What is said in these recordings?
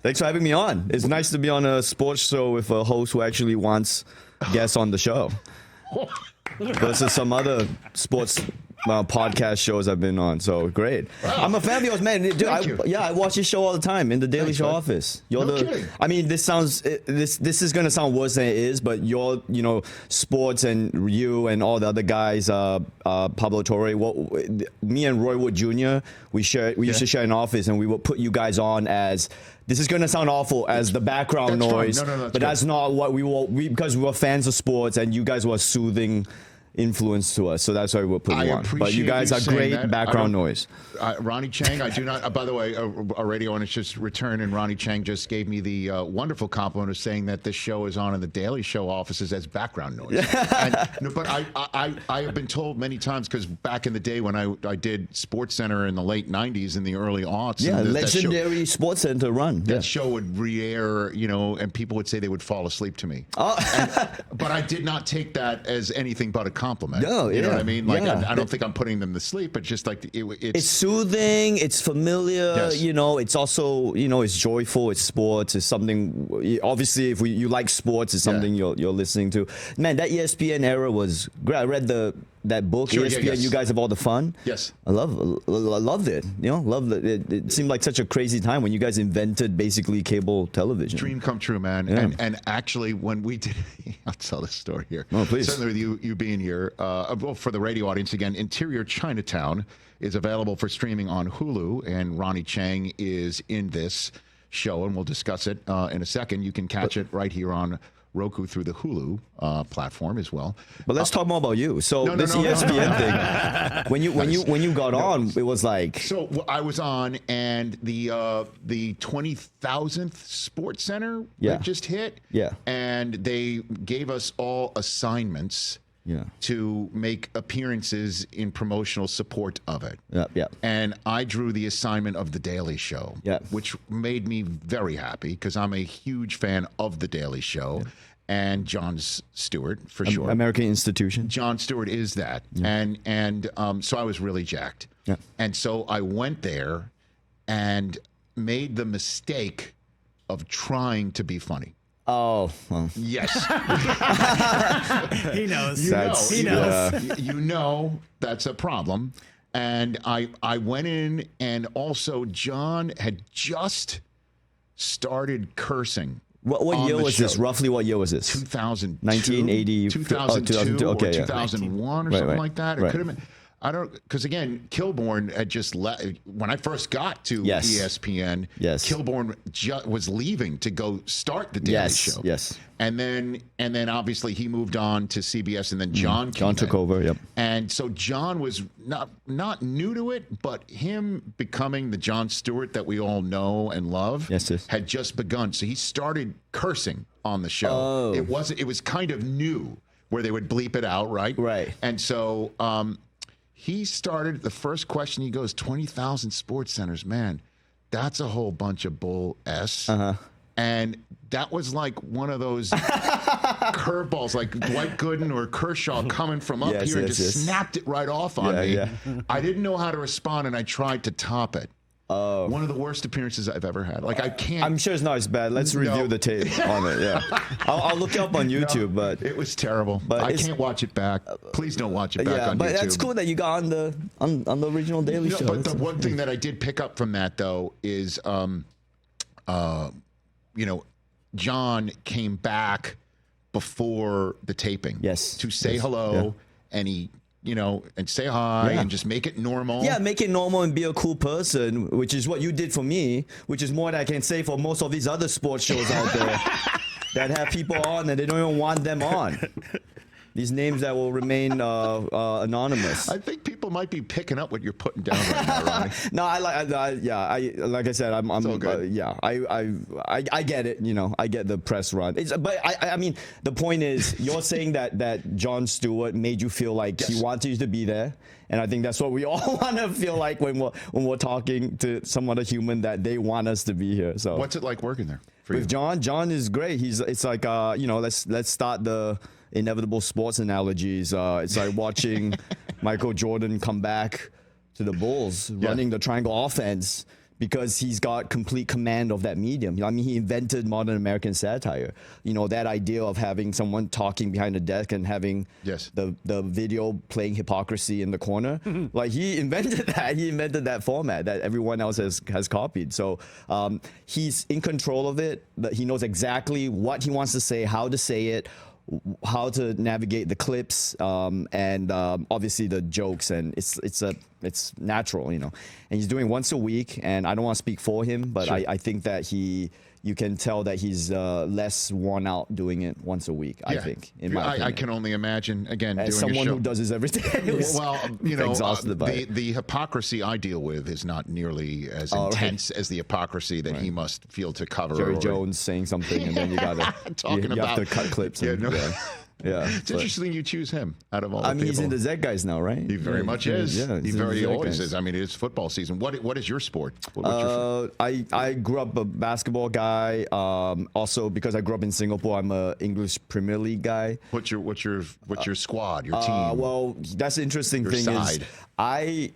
Thanks for having me on. It's nice to be on a sports show with a host who actually wants guests on the show versus some other sports podcast shows I've been on. So great. Wow. I'm a fan of yours, man. Dude, I watch your show all the time in the Daily Show office. Kidding. I mean, this is gonna sound worse than it is, but you're, sports and you and all the other guys, Pablo Torre, me and Roy Wood Jr. We used to share an office, and we would put you guys on as. This is going to sound awful as the background noise, but that's not what because we were fans of sports, and you guys were soothing influence to us, so that's why we'll put you on. But you guys are great background noise. Ronny Chieng, I do not. By the way, a radio on its just returned, and Ronny Chieng just gave me the wonderful compliment of saying that this show is on in the Daily Show offices as background noise. But I have been told many times, because back in the day when I did Sports Center in the late '90s and the early aughts, legendary Sports Center run. That show would re-air, and people would say they would fall asleep to me. But I did not take that as anything but a compliment. No, you know what I mean? Like I don't think I'm putting them to sleep, but just like it's soothing, it's familiar. Yes. It's also it's joyful. It's sports. It's something. Obviously, if you like sports, it's something you're listening to. Man, that ESPN era was great. I read that book, ESPN. You guys have all the fun. Yes, I loved it. Loved it. It seemed like such a crazy time when you guys invented basically cable television. Dream come true, man. Yeah. And actually, when we did, I'll tell this story here. Oh, please. Certainly with you being here. For the radio audience again, Interior Chinatown is available for streaming on Hulu, and Ronny Chieng is in this show, and we'll discuss it in a second. You can catch it right here on Roku through the Hulu platform as well. But let's talk more about you. So ESPN thing, when you got on, it was like. So I was on, and the 20,000th Sports Center just hit. Yeah. And they gave us all assignments. Yeah. To make appearances in promotional support of it. Yeah. And I drew the assignment of The Daily Show, which made me very happy because I'm a huge fan of The Daily Show and Jon Stewart, for sure. American institution. Jon Stewart is that. And so I was really jacked. Yeah. And so I went there and made the mistake of trying to be funny. Oh, well. Yes. He knows. He knows. You know that's a problem. And I went in, and also John had just started cursing. What year was this? Roughly what year was this? 2000. 1980. 2002 or 2001 or something like that. It right. could have been. I don't, because again, Kilborn had just left. When I first got to ESPN, Kilborn was leaving to go start the Daily Show. Yes. And then obviously he moved on to CBS, and then John took over. Yep. And so John was not new to it, but him becoming the Jon Stewart that we all know and love had just begun. So he started cursing on the show. Oh. It was kind of new where they would bleep it out, right? Right. And so he started, the first question, he goes, 20,000 sports centers, man, that's a whole bunch of bull S. And that was like one of those curveballs, like Dwight Gooden or Kershaw coming from up here and just snapped it right off on me. I didn't know how to respond, and I tried to top it. One of the worst appearances I've ever had. Like, I can't. I'm sure it's not as bad. Let's review the tape on it. Yeah, I'll look it up on YouTube. But it was terrible. But I can't watch it back. Please don't watch it back on YouTube. But that's cool that you got on the original Daily Show. But the one thing that I did pick up from that though is, John came back before the taping. Yes. To say hello, and he. And say hi and just make it normal. Yeah, make it normal and be a cool person, which is what you did for me, which is more than I can say for most of these other sports shows out there that have people on and they don't even want them on. These names that will remain anonymous. I think people might be picking up what you're putting down right now, Ronny. No, like I said, I'm all good. I get it. I get the press run. But I mean, the point is, you're saying that Jon Stewart made you feel like he wanted you to be there, and I think that's what we all want to feel like when we're talking to some other human, that they want us to be here. So, what's it like working there for with you? John? John is great. It's like let's start the inevitable sports analogies. It's like watching Michael Jordan come back to the Bulls, running the triangle offense, because he's got complete command of that medium. I mean, he invented modern American satire. You know, that idea of having someone talking behind a desk and having the video playing hypocrisy in the corner. Like, he invented that. He invented that format that everyone else has copied. So he's in control of it. He knows exactly what he wants to say, how to say it, how to navigate the clips, and obviously the jokes, and it's natural, you know. And he's doing once a week, and I don't want to speak for him, but I think that you can tell that he's less worn out doing it once a week. I think, in my opinion. I can only imagine, again, as doing someone a show. who does this every day. Well, you know, exhausted by it. the hypocrisy I deal with is not nearly as intense as the hypocrisy that he must feel to cover. Jerry Jones saying something, and then you gotta you have to cut clips. Yeah, it's interesting you choose him out of all the people. I mean, he's in the Z guys now, right? He very much is. Yeah, he very always is. I mean, it's football season. What is your sport? I grew up a basketball guy. Also, because I grew up in Singapore, I'm a English Premier League guy. What's your squad? Your team? Well, that's the interesting thing side. Is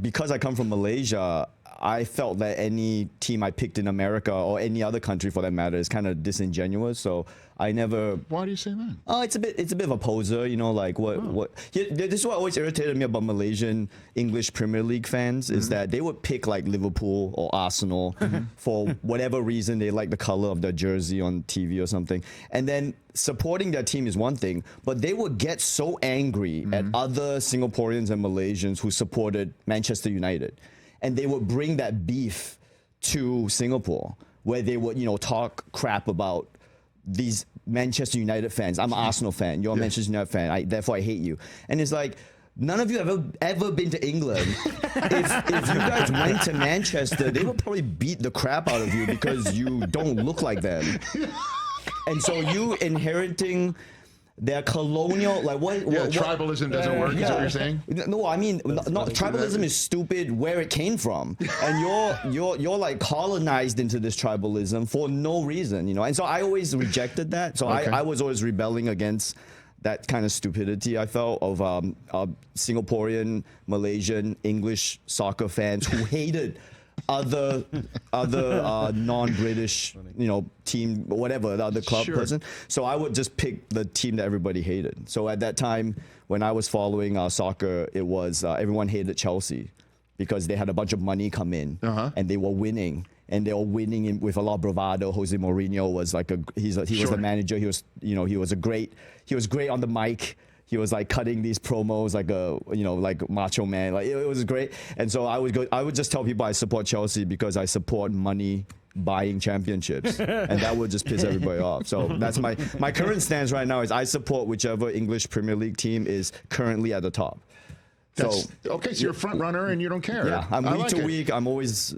because I come from Malaysia, I felt that any team I picked in America or any other country for that matter is kind of disingenuous. So I never. Why do you say that? Oh, it's a bit of a poser, you know. Like what? This is what always irritated me about Malaysian English Premier League fans is that they would pick like Liverpool or Arsenal for whatever reason. They like the color of their jersey on TV or something, and then supporting their team is one thing, but they would get so angry at other Singaporeans and Malaysians who supported Manchester United. And they would bring that beef to Singapore, where they would, you know, talk crap about these Manchester United fans. I'm an Arsenal fan. You're a Manchester United fan. Therefore, I hate you. And it's like, none of you have ever been to England. if you guys went to Manchester, they would probably beat the crap out of you because you don't look like them. And so you inheriting their colonial, like what? Tribalism doesn't work. Is what you're saying? No, I mean, tribalism is stupid where it came from, and you're like colonized into this tribalism for no reason, you know. And so I always rejected that. So I was always rebelling against that kind of stupidity I felt of Singaporean, Malaysian, English soccer fans who hated other non-British, you know, team, whatever, the other club person. So I would just pick the team that everybody hated. So at that time, when I was following soccer, it was everyone hated Chelsea because they had a bunch of money come in and they were winning. And they were winning with a lot of bravado. Jose Mourinho was like he was the manager. He was, you know, he was great on the mic. He was like cutting these promos like like macho man. Like it was great. And so I would just tell people I support Chelsea because I support money buying championships, and that would just piss everybody off. So that's my current stance right now is I support whichever English Premier League team is currently at the top. Okay, so you're a front runner and you don't care. Yeah, I'm week to week. I'm always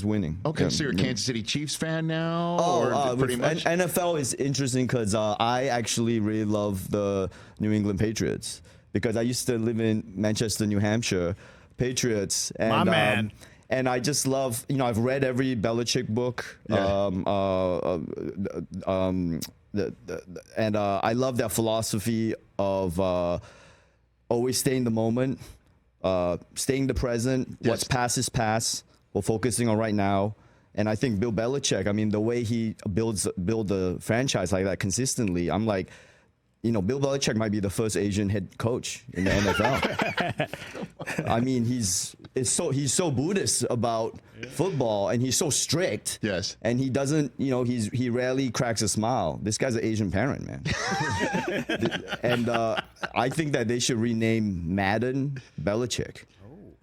winning. Okay, so you're a Kansas City Chiefs fan now? Pretty much. NFL is interesting because I actually really love the New England Patriots because I used to live in Manchester, New Hampshire. Patriots, and my man. And I just love, you know, I've read every Belichick book. And I love that philosophy of always stay in the moment, staying the present. What's past is past. We're focusing on right now. And I think Bill Belichick, I mean, the way he build the franchise like that consistently, I'm like, you know, Bill Belichick might be the first Asian head coach in the NFL. I mean, he's so Buddhist about football, and he's so strict. Yes. And he doesn't, you know, he rarely cracks a smile. This guy's an Asian parent, man. And I think that they should rename Madden Belichick.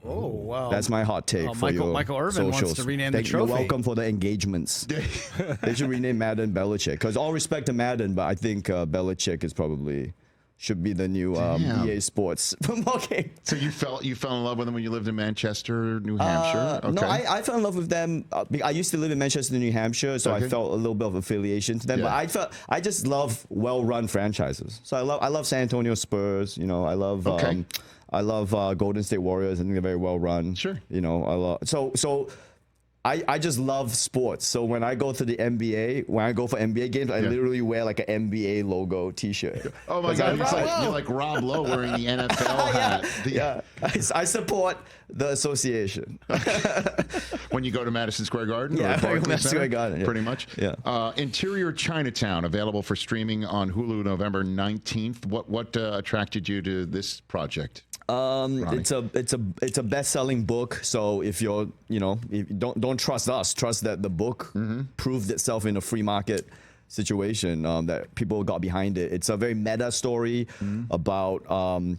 Oh, wow. That's my hot take for Michael Irvin socials. wants to rename the trophy. You're welcome for the engagements. They should rename Madden Belichick. Because all respect to Madden, but I think Belichick should be the new EA Sports football game. So you fell in love with them when you lived in Manchester, New Hampshire? Okay. No, I fell in love with them. I used to live in Manchester, New Hampshire, so I felt a little bit of affiliation to them. Yeah. But I just love well-run franchises. So I love San Antonio Spurs. You know, I love Golden State Warriors. I think they're very well run. Sure. You know, I love so I just love sports. So when I go to the NBA, when I go for NBA games, I literally wear like an NBA logo T-shirt. Oh my God! You're like Rob Lowe wearing the NFL hat. I support the association. When you go to Madison Square Garden, Yeah, or Barclays Madison Square Center, Garden, yeah. pretty much. Yeah. Interior Chinatown, available for streaming on Hulu November 19th. What attracted you to this project? It's a best-selling book. So if you're, if you don't trust us, trust that the book proved itself in a free market situation, that people got behind it. It's a very meta story about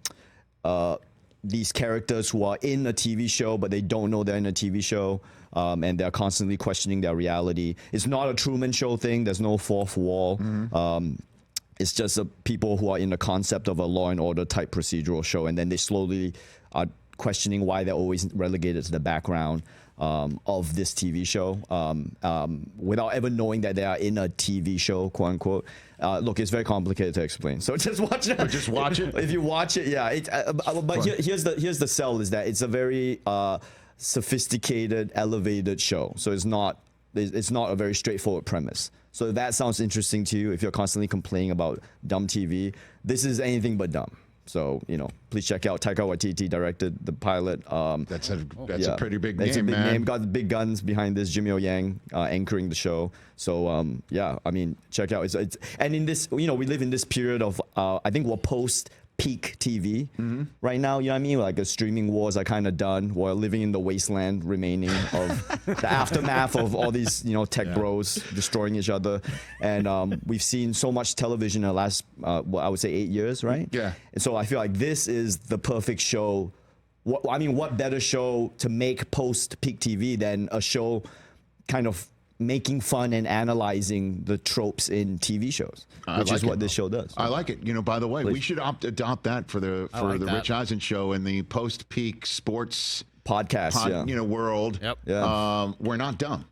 these characters who are in a TV show, but they don't know they're in a TV show, and they're constantly questioning their reality. It's not a Truman Show thing. There's no fourth wall. It's just people who are in the concept of a Law and Order type procedural show, and then they slowly are questioning why they're always relegated to the background of this TV show, without ever knowing that they are in a TV show, quote unquote. Look, it's very complicated to explain, so just watch it. Just watch it. If you watch it, yeah. Here's the sell is that it's a very sophisticated, elevated show. So it's not a very straightforward premise. So if that sounds interesting to you, if you're constantly complaining about dumb TV, this is anything but dumb. So, please check out. Taika Waititi directed the pilot. That's a pretty big name, It's a big man. name. Got the big guns behind this. Jimmy O Yang anchoring the show. So, check out. It's and in this, we live in this period of, I think we're post-peak TV right now. You know what I mean? Like the streaming wars are kind of done. We're living in the wasteland remaining of the aftermath of all these, tech bros destroying each other. And we've seen so much television in the last, I would say 8 years, right? Yeah. And so I feel like this is the perfect show. What better show to make post-peak TV than a show kind of making fun and analyzing the tropes in TV shows, which is what this show does. I like it. By the way, we should adopt that for the Rich Eisen Show and the post-peak sports podcast, world. Yep. Yeah. We're not dumb.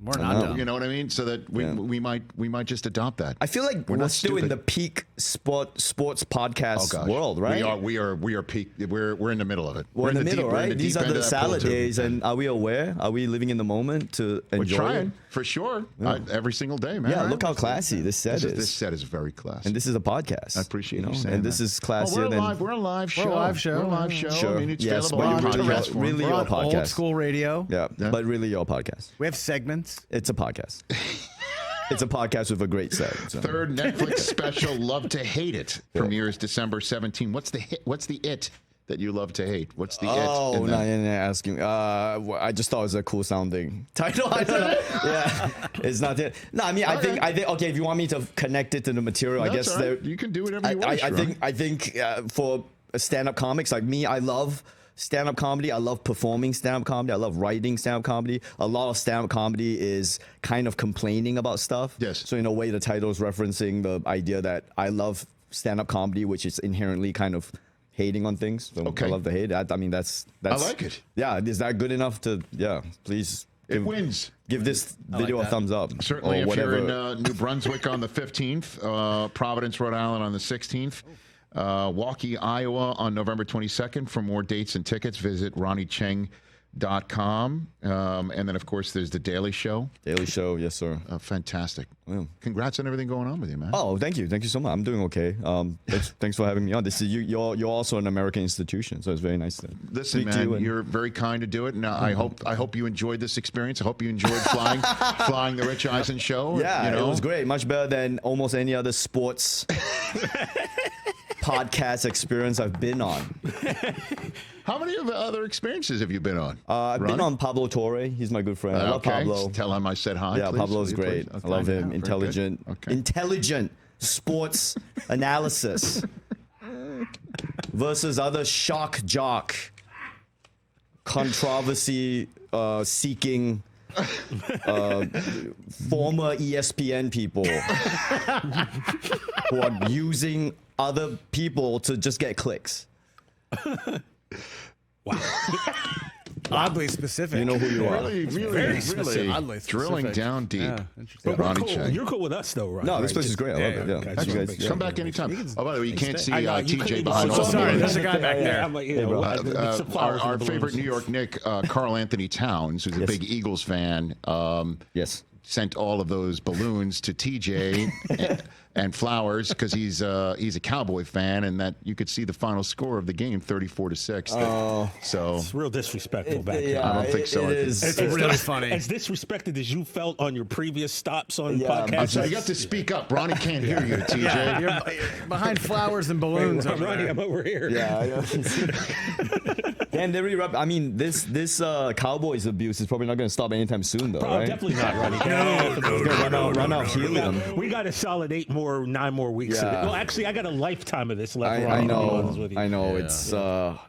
We're not dumb. You know what I mean? So that we might just adopt that. I feel like we're still in the peak sports podcast world, right? We are peak. We're in the middle of it. We're in the middle, right? These are the salad pool, days, and are we aware? Are we living in the moment to enjoy? We're trying it? for sure. Every single day, man. Yeah, right? look how classy this set is. This set is very classy. And this is a podcast. I appreciate you saying and that. this is classier than. We're a live show. We're a live show. We're a live show. Sure. I mean, it's Yes, available on but your you're podcast form. really We're your on podcast. old school radio. Yeah, but really your podcast. We have segments. It's a podcast. It's a podcast with a great set. So. Third Netflix special, Love to Hate It, premieres December 17. What's the it that you love to hate? What's the it? Oh, no, you're asking. I just thought it was a cool sounding title. I don't know. Yeah, it's not it. No, I mean, I think. Okay, if you want me to connect it to the material, I guess you can do whatever you want. I think for stand-up comics like me, I love stand-up comedy. I love performing stand-up comedy. I love writing stand-up comedy. A lot of stand-up comedy is kind of complaining about stuff. Yes. So in a way, the title is referencing the idea that I love stand-up comedy, which is inherently kind of hating on things. So Okay. I love the hate. I mean, that's. I like it. Yeah, is that good enough to? Yeah, please. It wins. Give this video a thumbs up. Certainly, or if whatever. you're in New Brunswick on the 15th, Providence, Rhode Island on the 16th, Waukee, Iowa on November 22nd. For more dates and tickets, visit ronnychieng.com. And then, of course, there's The Daily Show. Daily Show, yes, sir. Fantastic. Yeah. Congrats on everything going on with you, man. Oh, thank you so much. I'm doing okay. Thanks for having me on. This is you're also an American institution, so it's very nice to Listen, speak to man, you. you're very kind to do it, and I hope you enjoyed this experience. I hope you enjoyed flying the Rich Eisen Show. Yeah, it was great. Much better than almost any other sports podcast experience I've been on. How many of the other experiences have you been on? I've been on Pablo Torre. He's my good friend. I love Pablo. Tell him I said hi. Yeah, please. Pablo's Will you great. please? I love him. Very Intelligent. good. Okay. Intelligent sports analysis versus other shock jock controversy seeking former ESPN people who are using other people to just get clicks. Wow. Oddly specific. You know who you are. Really, specific. Oddly drilling specific. down deep. Yeah, interesting. With Ronny Chieng. You're cool with us, though, right? No, this place is great. I love it. Yeah. okay. You guys, Come back anytime. Oh, by the way, you can't see I know, you TJ couldn't behind even- all sorry, the there's a guy back there. I'm like, you know, some flowers our and favorite balloons. New York Nick, Carl Anthony Towns, who's a Yes. big Eagles fan, Yes. sent all of those balloons to TJ and flowers because he's a Cowboy fan, and that you could see the final score of the game, 34-6. So It's real disrespectful back there. I don't think so. It is. It's really funny. As disrespected as you felt on your previous stops on Yeah, podcasts. so you got to speak up. Ronnie can't hear you, TJ. You're behind flowers and balloons over Ronnie, there. I'm over here. Yeah. And they I mean, this Cowboys abuse is probably not going to stop anytime soon, though, Oh, right? definitely not, Ronnie. Run out helium. We got a solid 9 more weeks of it. Yeah. Well, actually, I got a lifetime of this left. I Ronnie, to be honest with know. you. I know.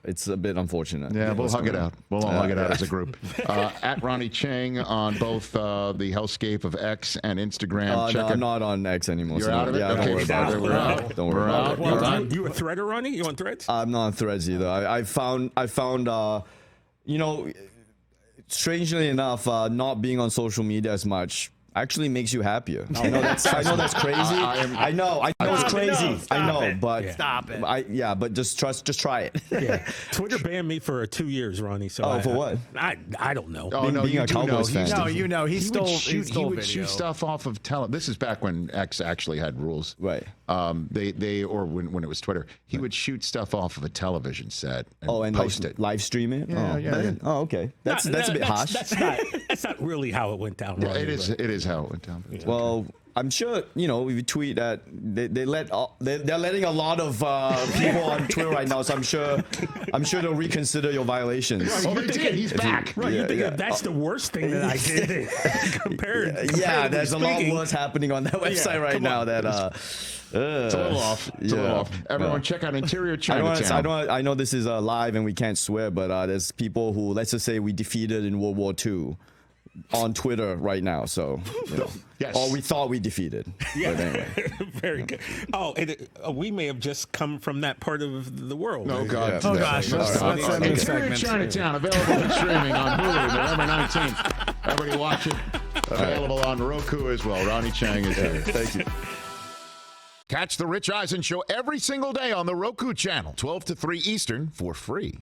It's a bit unfortunate. Yeah, we'll What's hug it going out. on. We'll all hug it out as a group. At Ronny Chieng on both the hellscape of X and Instagram. Check No, it. I'm not on X anymore. You're so out of it? Yeah, Okay, don't worry about it. we're out. Don't worry We're about out. it. Well done. You a threader, Ronnie? You on Threads? I'm not on Threads either. I found you know, strangely enough, not being on social media as much actually makes you happier. I know that's crazy. I know it's crazy. I know, but Stop it. But just try it. Yeah. Twitter banned me for 2 years, Ronnie. So For what? I don't know. Oh, no, being you a do Cowboys know. fan. No, you know, he stole He would video. shoot stuff off of This is back when X actually had rules. Right. They or when it was Twitter, he would shoot stuff off of a television set and And post like, it. live stream it. Yeah. Oh, okay. That's a bit harsh. That's not really how it went down. Yeah, Ronnie, it is. but- It is how it went down. Well, I'm sure if you tweet that they're letting a lot of people on Twitter right now, so I'm sure they'll reconsider your violations. Oh, they did. He's back. Right, you Yeah, think yeah. that's the worst thing that I did compared? Yeah, there's a lot speaking. worse happening on that website right come now on. that It's a little off. It's a little off. Everyone, check out Interior Chinatown. I know this is live and we can't swear, but there's people who, let's just say, we defeated in World War II on Twitter right now. So, Yes. or we thought we defeated. Yeah, But anyway. very good. Oh, and we may have just come from that part of the world. Oh, God. Yeah. Oh, gosh. Let's end this Interior segment. Chinatown, available and streaming on Hulu November 19th. Everybody watch it. Available on Roku as well. Ronny Chieng is here. Thank you. Catch the Rich Eisen Show every single day on the Roku channel, 12 to 3 Eastern, for free.